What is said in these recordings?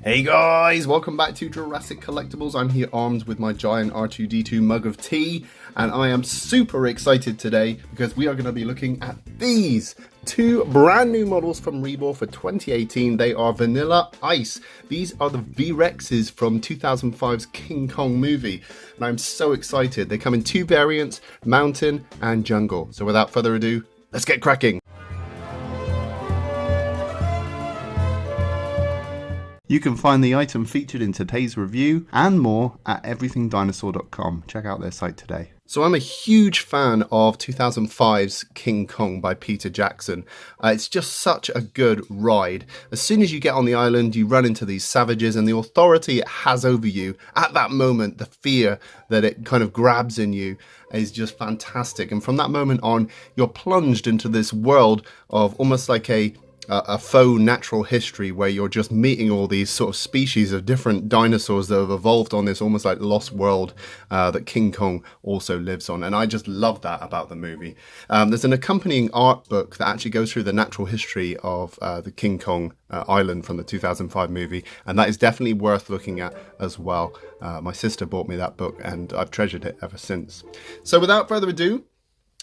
Hey guys, welcome back to Jurassic Collectibles. I'm here armed with my giant R2-D2 mug of tea, and I am super excited today because we are going to be looking at these two brand new models from Rebor for 2018. They are Vanilla Ice. These are the v.rexes from 2005's King Kong movie, and I'm so excited. They come in two variants, Mountain and Jungle. So without further ado, let's get cracking. You can find the item featured in today's review and more at everythingdinosaur.com. Check out their site today. So I'm a huge fan of 2005's King Kong by Peter Jackson. It's just such a good ride. As soon as you get on the island, you run into these savages, and the authority it has over you at that moment, the fear that it kind of grabs in you, is just fantastic. And from that moment on, you're plunged into this world of almost like a faux natural history where you're just meeting all these sort of species of different dinosaurs that have evolved on this almost like lost world that King Kong also lives on. And I just love that about the movie. There's an accompanying art book that actually goes through the natural history of the King Kong island from the 2005 movie, and that is definitely worth looking at as well. My sister bought me that book and I've treasured it ever since. So without further ado,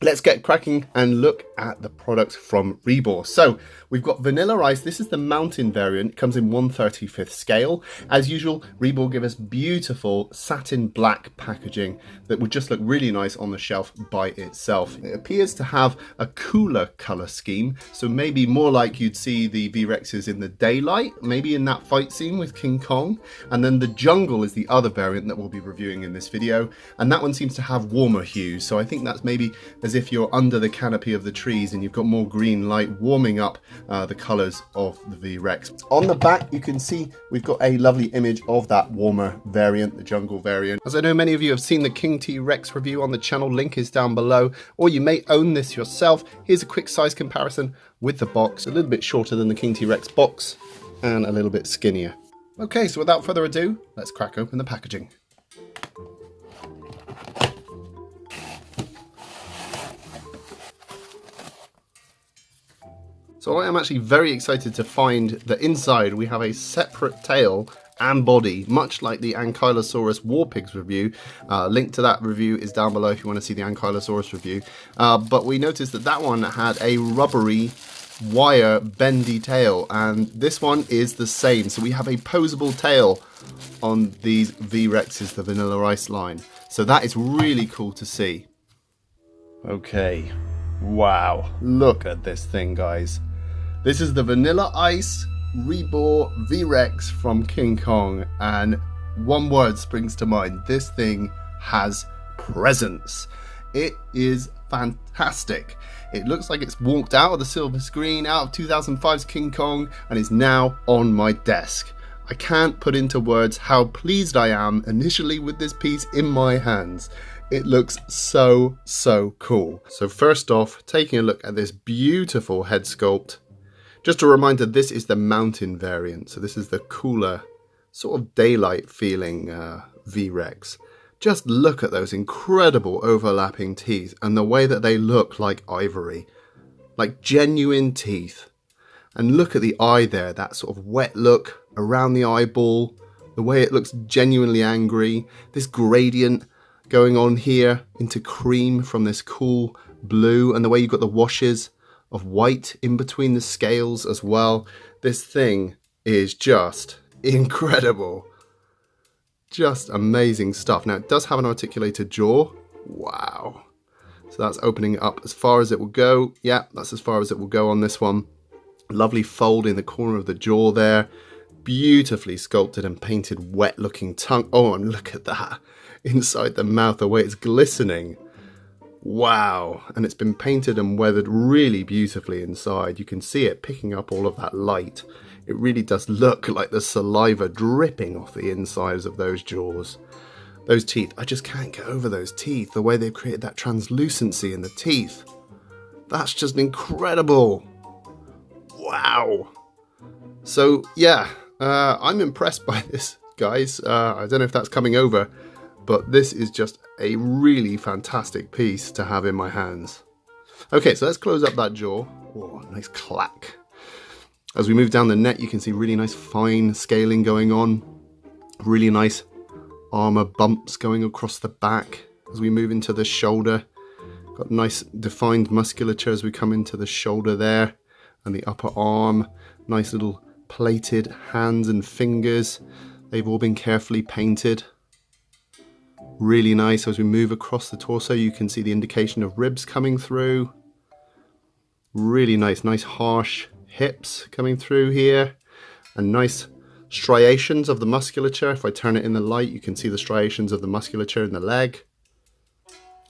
let's get cracking and look at the products from Rebor. So we've got Vanilla Ice. This is the Mountain variant. It comes in 1/35th scale. As usual, Rebor give us beautiful satin black packaging that would just look really nice on the shelf by itself. It appears to have a cooler color scheme, so maybe more like you'd see the v.rexes in the daylight, maybe in that fight scene with King Kong. And then the Jungle is the other variant that we'll be reviewing in this video, and that one seems to have warmer hues. So I think that's maybe as if you're under the canopy of the trees and you've got more green light warming up the colors of the v.rex. On the back, you can see we've got a lovely image of that warmer variant, the Jungle variant. As I know many of you have seen the King T.rex review on the channel, link is down below, or you may own this yourself. Here's a quick size comparison with the box, a little bit shorter than the King T.rex box and a little bit skinnier. Okay, so without further ado, let's crack open the packaging. So I am actually very excited to find that inside we have a separate tail and body, much like the Ankylosaurus War Pigs review. Link to that review is down below if you want to see the Ankylosaurus review. But we noticed that that one had a rubbery wire bendy tail, and this one is the same. So we have a posable tail on these v.rexes, the Vanilla Ice line. So that is really cool to see. Okay, wow, look at this thing, guys. This is the Vanilla Ice Rebor v.rex from King Kong, and one word springs to mind. This thing has presence. It is fantastic. It looks like it's walked out of the silver screen, out of 2005's King Kong, and is now on my desk. I can't put into words how pleased I am initially with this piece in my hands. It looks so cool. So first off, taking a look at this beautiful head sculpt. Just a reminder, this is the Mountain variant, so this is the cooler, sort of daylight feeling v.rex. Just look at those incredible overlapping teeth and the way that they look like ivory, like genuine teeth. And look at the eye there, that sort of wet look around the eyeball, the way it looks genuinely angry, this gradient going on here into cream from this cool blue, and the way you've got the washes of white in between the scales as well. This thing is just incredible. Just amazing stuff. Now it does have an articulated jaw. Wow. So that's opening it up as far as it will go. Yeah, that's as far as it will go on this one. Lovely fold in the corner of the jaw there. Beautifully sculpted and painted wet looking tongue. Oh, and look at that. Inside the mouth, the way it's glistening. Wow, and it's been painted and weathered really beautifully inside. You can see it picking up all of that light. It really does look like the saliva dripping off the insides of those jaws. Those teeth, I just can't get over those teeth, the way they've created that translucency in the teeth. That's just incredible. Wow. So yeah, I'm impressed by this, guys. I don't know if that's coming over, but this is just a really fantastic piece to have in my hands. Okay, so let's close up that jaw. Oh, nice clack. As we move down the neck, you can see really nice fine scaling going on. Really nice armor bumps going across the back. As we move into the shoulder, got nice defined musculature as we come into the shoulder there, and the upper arm. Nice little plated hands and fingers. They've all been carefully painted. Really nice. As we move across the torso, you can see the indication of ribs coming through. Really nice harsh hips coming through here, and nice striations of the musculature. If I turn it in the light, you can see the striations of the musculature in the leg.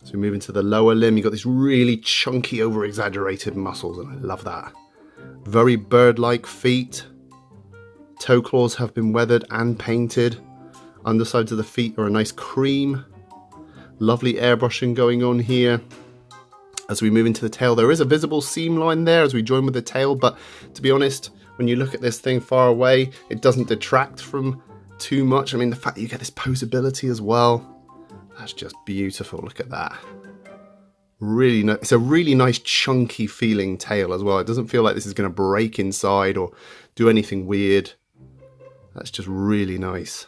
As we move into the lower limb, you've got these really chunky, over-exaggerated muscles, and I love that. Very bird-like feet. Toe claws have been weathered and painted. Undersides of the feet are a nice cream. Lovely airbrushing going on here. As we move into the tail, there is a visible seam line there as we join with the tail, but to be honest, when you look at this thing far away, it doesn't detract from too much. I mean, the fact that you get this posability as well, that's just beautiful. Look at that. Really nice. It's a really nice chunky feeling tail as well. It doesn't feel like this is going to break inside or do anything weird. That's just really nice.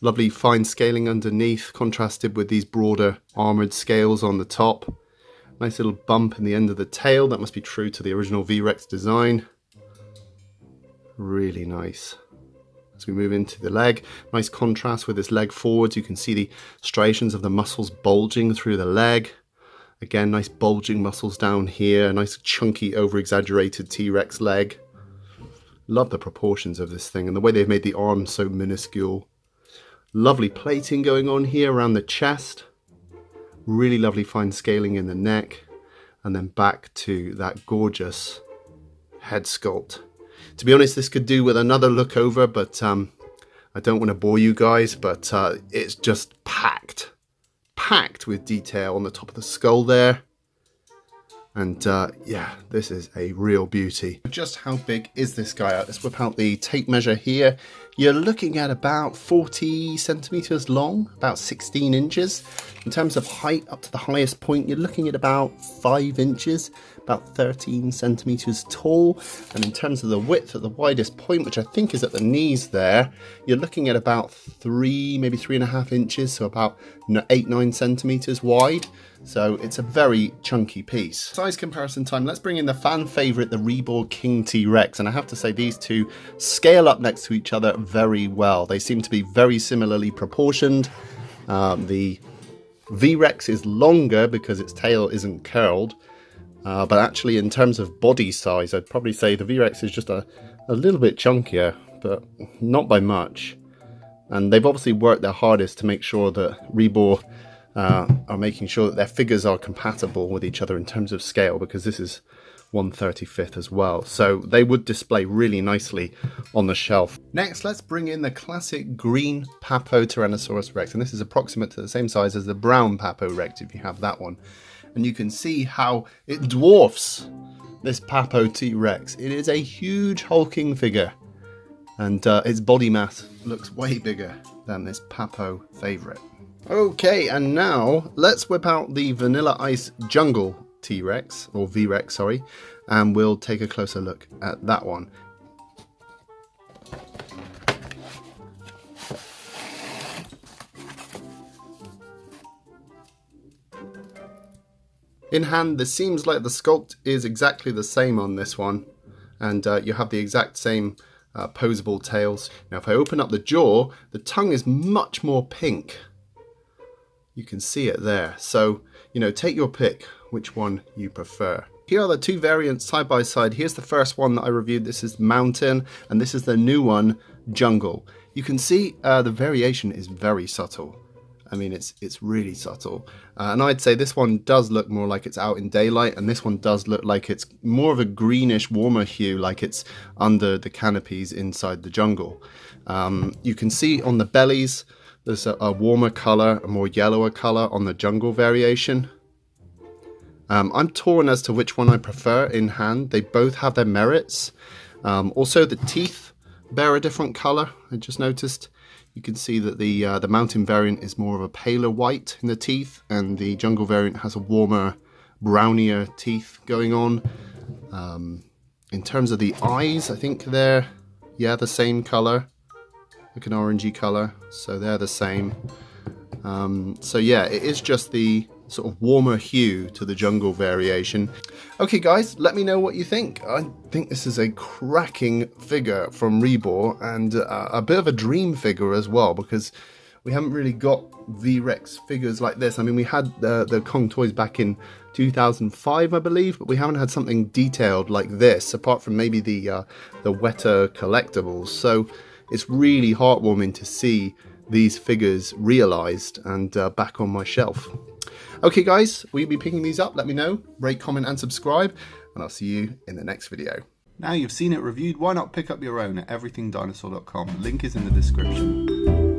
Lovely fine scaling underneath, contrasted with these broader armored scales on the top. Nice little bump in the end of the tail. That must be true to the original V.rex design. Really nice. As we move into the leg, nice contrast with this leg forwards. You can see the striations of the muscles bulging through the leg. Again, nice bulging muscles down here. Nice chunky, over-exaggerated T-rex leg. Love the proportions of this thing and the way they've made the arms so minuscule. Lovely plating going on here around the chest. Really lovely fine scaling in the neck, and then back to that gorgeous head sculpt. To be honest, this could do with another look over, but I don't want to bore you guys, but it's just packed with detail on the top of the skull there. And yeah, this is a real beauty. Just how big is this guy out? Let's whip out the tape measure here. You're looking at about 40 centimeters long, about 16 inches. In terms of height, up to the highest point, you're looking at about 5 inches, about 13 centimeters tall. And in terms of the width at the widest point, which I think is at the knees there, you're looking at about 3, maybe 3.5 inches, so about 8-9 centimeters wide. So it's a very chunky piece. Size comparison time. Let's bring in the fan favorite, the Rebor King T-rex. And I have to say these two scale up next to each other very well. They seem to be very similarly proportioned. The V.rex is longer because its tail isn't curled. But actually in terms of body size, I'd probably say the V.rex is just a little bit chunkier, but not by much. And they've obviously worked their hardest to make sure that Rebor are making sure that their figures are compatible with each other in terms of scale, because this is 1/35 as well. So they would display really nicely on the shelf. Next, let's bring in the classic green Papo Tyrannosaurus Rex. And this is approximate to the same size as the brown Papo Rex, if you have that one. And you can see how it dwarfs this Papo T-rex. It is a huge hulking figure. And its body mass looks way bigger than this Papo favorite. Okay, and now let's whip out the Vanilla Ice Jungle T-rex, or V.rex, sorry, and we'll take a closer look at that one. In hand, this seems like the sculpt is exactly the same on this one, and you have the exact same posable tails. Now if I open up the jaw, the tongue is much more pink. You can see it there. So, you know, take your pick which one you prefer. Here are the two variants side by side. Here's the first one that I reviewed. This is Mountain, and this is the new one, Jungle. You can see the variation is very subtle. I mean, it's really subtle. And I'd say this one does look more like it's out in daylight, and this one does look like it's more of a greenish, warmer hue, like it's under the canopies inside the jungle. You can see on the bellies, there's a warmer color, a more yellower color on the jungle variation. I'm torn as to which one I prefer in hand. They both have their merits. Also, the teeth bear a different color. I just noticed. You can see that the mountain variant is more of a paler white in the teeth, and the jungle variant has a warmer, brownier teeth going on. In terms of the eyes, I think they're, yeah, the same color, like an orangey color, so they're the same. So yeah, it is just the sort of warmer hue to the jungle variation. Okay guys, let me know what you think. I think this is a cracking figure from Rebor, and a bit of a dream figure as well, because we haven't really got v.rex figures like this. I mean, we had the Kong toys back in 2005, I believe, but we haven't had something detailed like this, apart from maybe the Weta collectibles. So it's really heartwarming to see these figures realized and back on my shelf. Okay guys, will you be picking these up? Let me know, rate, comment and subscribe, and I'll see you in the next video. Now you've seen it reviewed, why not pick up your own at everythingdinosaur.com. Link is in the description.